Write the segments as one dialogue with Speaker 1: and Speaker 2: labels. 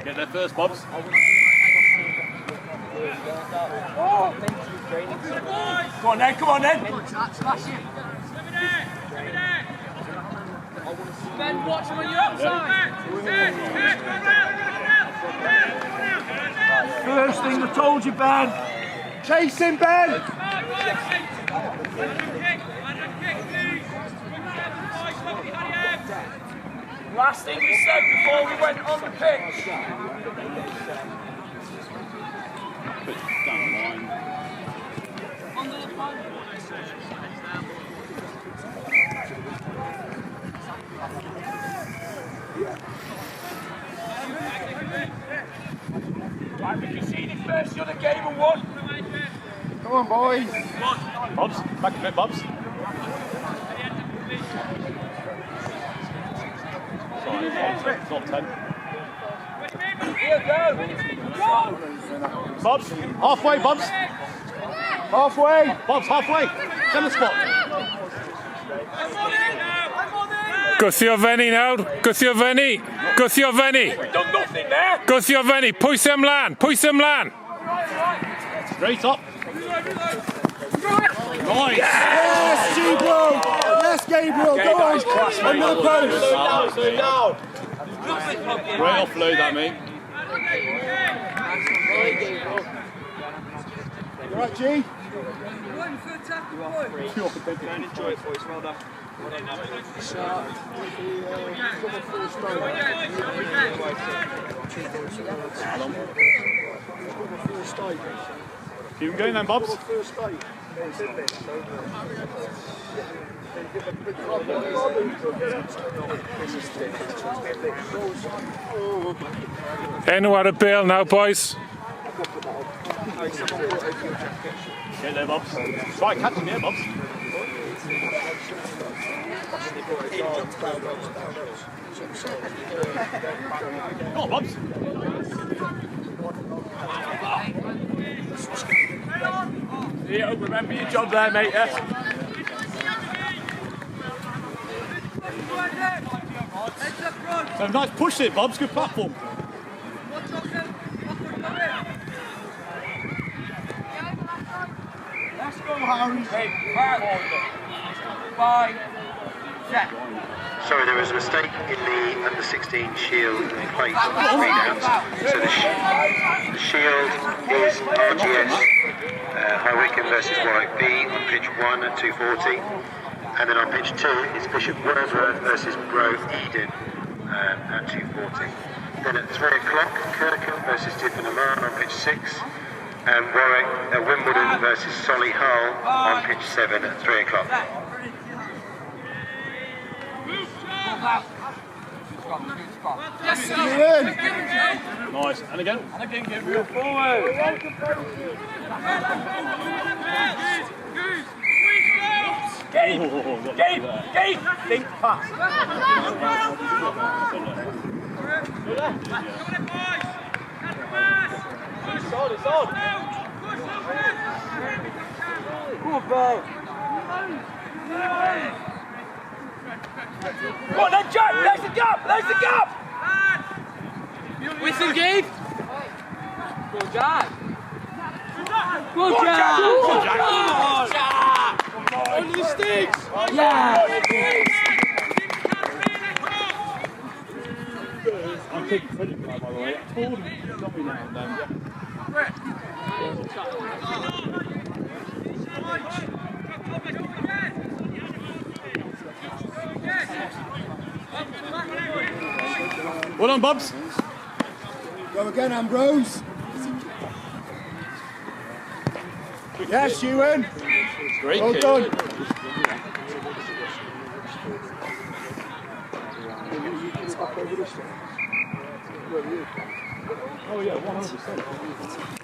Speaker 1: Get there first, Bobs. Come on then, come on then.
Speaker 2: Ben, watch him on your outside.
Speaker 1: First thing I told you, Ben. Chase him, Ben. Last thing we said before we went on the pitch. Down the line.
Speaker 2: Under the pump.
Speaker 1: Right, we conceded first the other game and won.
Speaker 3: Come on, boys.
Speaker 1: Bobs, back a bit, Bobs. Sorry, top 10. Here, go. Bobs, halfway, Bobs. Halfway. Bobs, halfway. Centre spot.
Speaker 4: Gyfun now. Gyfun.
Speaker 1: We've done nothing there.
Speaker 4: Gyfun. Pwys ymlaen.
Speaker 1: Straight up. Nice.
Speaker 3: Yes, Gabriel. Yes, Gabriel. Go on. Under the post.
Speaker 1: Great offload, that mate.
Speaker 3: You right, G?
Speaker 1: Enjoy it, boys. Well done. Keep him going then, Bobs.
Speaker 4: Ennill ar y bêl now, boys.
Speaker 1: Get there, Bobs. Try catching here, Bobs. Go on, Bobs. Yeah, remember your job there, mate. Yeah. So nice push it, Bobs. Good platform.
Speaker 3: Let's go, Harry.
Speaker 5: Sorry, there was a mistake in the under-16 shield plate readouts. So the shield is RGS Warwick versus Warwick B on pitch 1 at 2:40, and then on pitch 2 is Bishop Wordsworth versus Grove Edern at 2:40. Then at 3 o'clock, Kirkham versus Gyfun on pitch 6, and Warwick Wimbledon versus Solihull on pitch 7 at 3 o'clock.
Speaker 2: Yes, sir.
Speaker 1: Nice. And again.
Speaker 2: And again, Gabriel. Forward.
Speaker 1: Gabe! Think pass. It's on. Good ball. Go on then, Jack! There's the gap!
Speaker 2: Whistle, Gabe. Go, Jack. Go, Jack. On the sticks. Yeah.
Speaker 1: I'm taking credit for that, by the way. I told him to stop me now and then. Well done, Bubs.
Speaker 3: Go again, Ambrose. Yes, Ewan.
Speaker 1: Great
Speaker 3: Well
Speaker 1: kick.
Speaker 3: done.
Speaker 1: Oh yeah, 100%.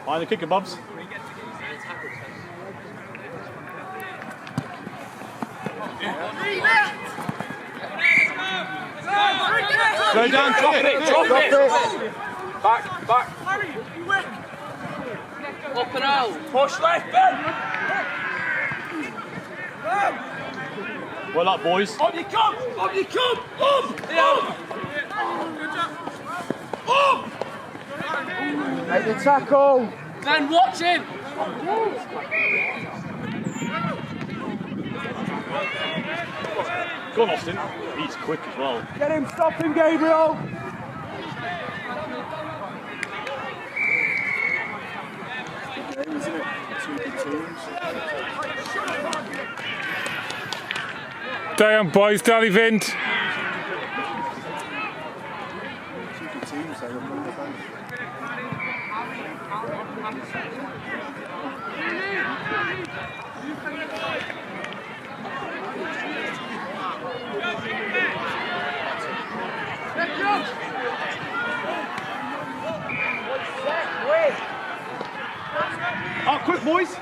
Speaker 1: Behind the kicker, Bubs. Go down, drop it.
Speaker 2: Back. Up and out. Push left, Ben.
Speaker 1: Well up, boys.
Speaker 2: On you come. Up.
Speaker 3: Make the tackle.
Speaker 2: Then watch him.
Speaker 1: Go on, Austin. He's quick as well.
Speaker 3: Get him, stop him, Gabriel.
Speaker 4: Down, boys, dal I fynd.
Speaker 1: Up quick, boys.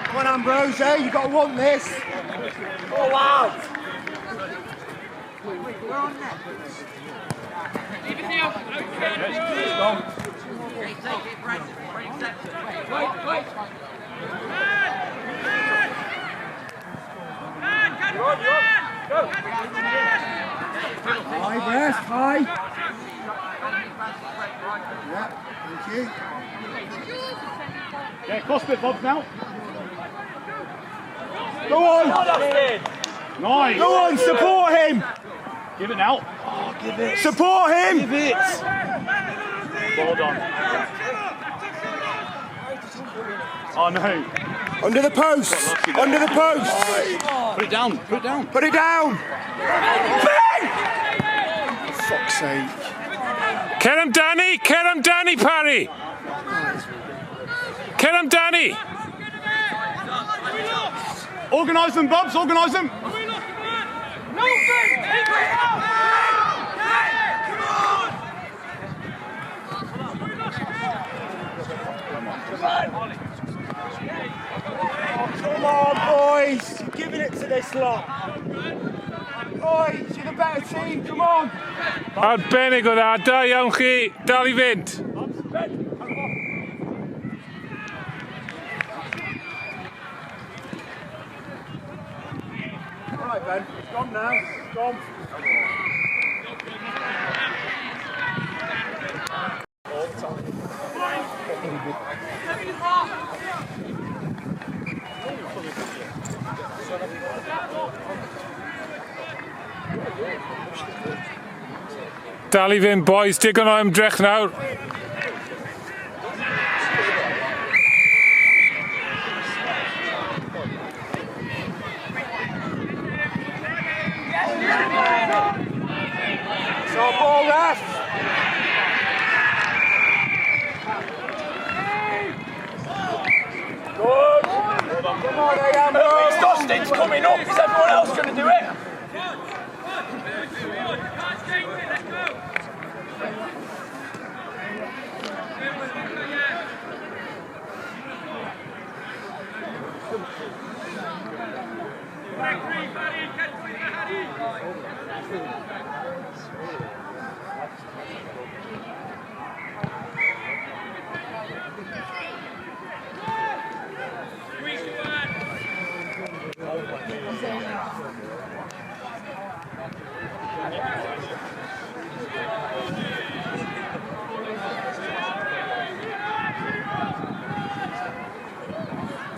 Speaker 3: Come on, Ambrose, you got to want this. Oh, wow. High, rest, high. Yeah, thank you.
Speaker 1: Yeah, cross bit, Bobs now.
Speaker 3: Go on.
Speaker 1: Nice.
Speaker 3: Go on, support him.
Speaker 1: Give it now.
Speaker 3: Oh, give it. Support him. Give it.
Speaker 1: Well done. Oh no.
Speaker 3: Under the post. Under the post.
Speaker 1: Put it down. Put it down.
Speaker 3: Put it down. Bang! For fuck's sake.
Speaker 4: Kill him, Danny! Kill him, Danny, Parry! Kill him, Danny!
Speaker 1: Organise them, Bubs. Organise them.
Speaker 3: Come on, boys. You're giving it to this lot. Boys, you're the better team. Come on.
Speaker 4: Arbennig o dda, da iawn chi, dal I fynd.
Speaker 3: All right, Ben. It's gone now. It's gone.
Speaker 4: Dal I fynd, boys, digon o ymdrech nawr.
Speaker 3: So, ball ref. Good. Come on, Ambrose.
Speaker 2: Dustin's coming up. Is everyone else going to do it?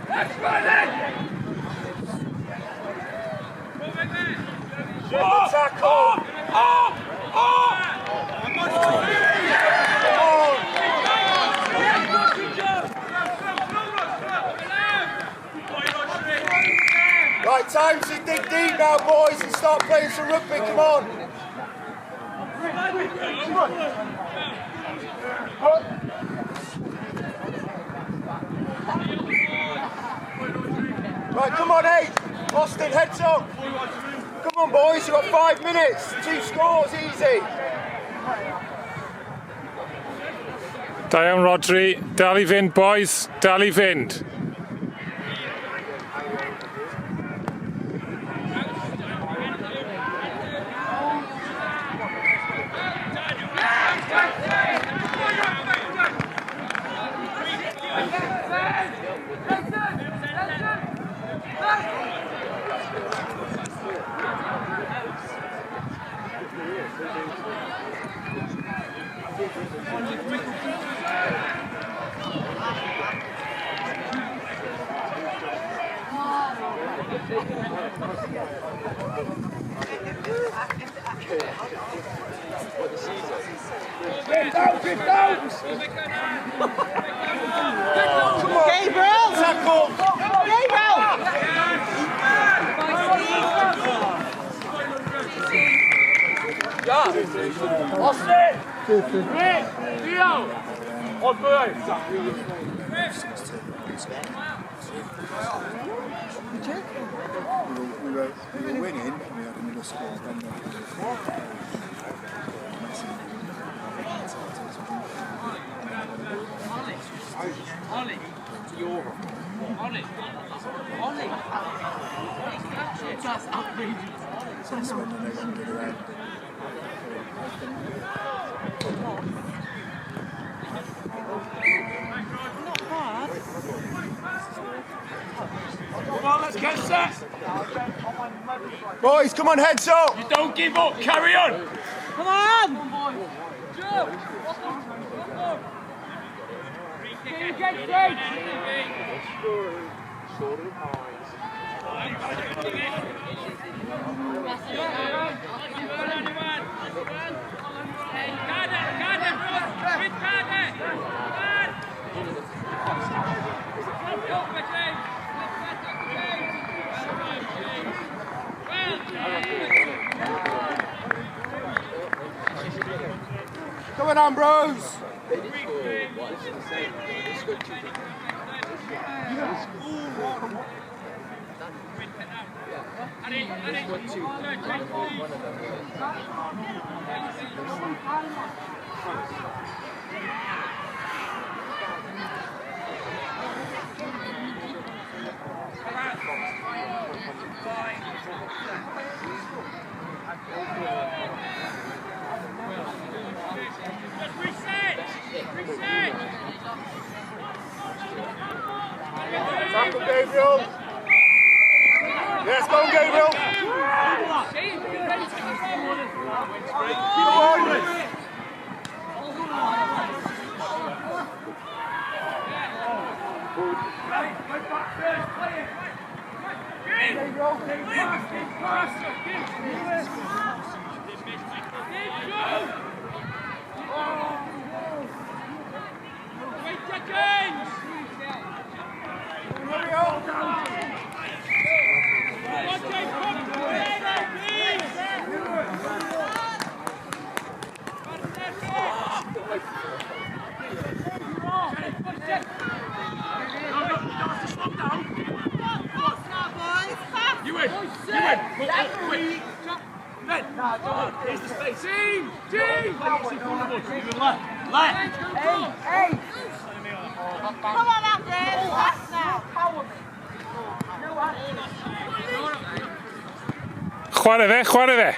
Speaker 6: Let's run it!
Speaker 3: Right, time to dig deep now, boys, and start playing some rugby. Come on. Right, come on, 8. Austin, heads up. Come on, boys, you've got 5 minutes. 2 scores, easy.
Speaker 4: Da iawn, Rodri. Dal I fynd, boys. Dal I fynd.
Speaker 3: Gabriel! Tackle!
Speaker 6: Gabriel!
Speaker 2: Austin! Leo! On board!
Speaker 3: We were winning, we had another score.
Speaker 2: Ollie! Ollie! Ollie! That's outrageous!
Speaker 3: Since when did they under the end?
Speaker 2: Come on, let's get set!
Speaker 3: Boys, come on, heads up!
Speaker 2: You don't give up, carry on!
Speaker 6: Come on!
Speaker 3: Come on, Ambrose! Tackle, Gabriel! Yes, go on, Gabriel!
Speaker 2: You win! Here's the space! Team! Team! Left!
Speaker 6: Hey! Come on, Ambrose! Left now!
Speaker 4: Chwarae fe, chwarae fe.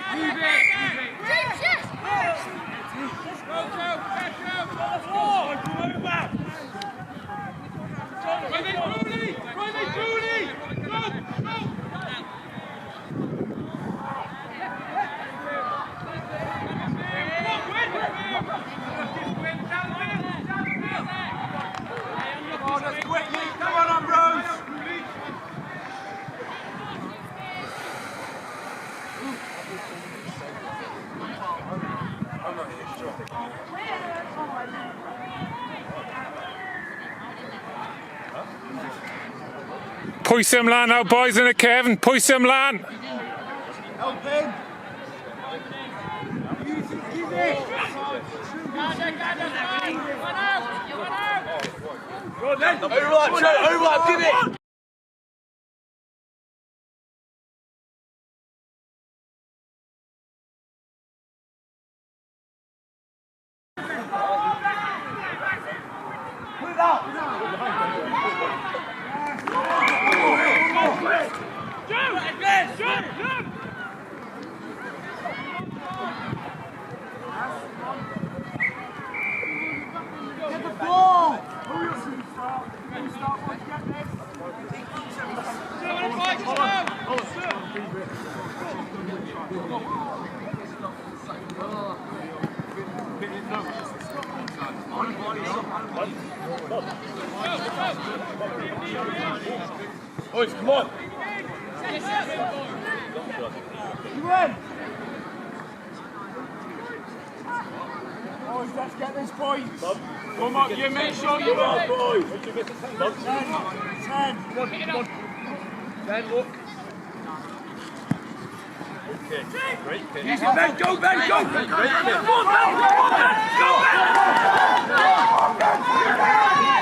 Speaker 3: Come on, Ambrose!
Speaker 4: Pwysau ymlaen now, boys in the Kevin. Pwysau ymlaen.
Speaker 3: Help him.
Speaker 2: Overlap, give it!
Speaker 6: Get the ball!
Speaker 2: Boys, come on!
Speaker 3: Boys, let's get this point.
Speaker 2: Come on, you make sure you're on, boys!
Speaker 3: 10.
Speaker 2: Ben, look. Okay, great kick. Easy, Ben, go, Ben, go! Great kick. Go, Ben! Go, Ben!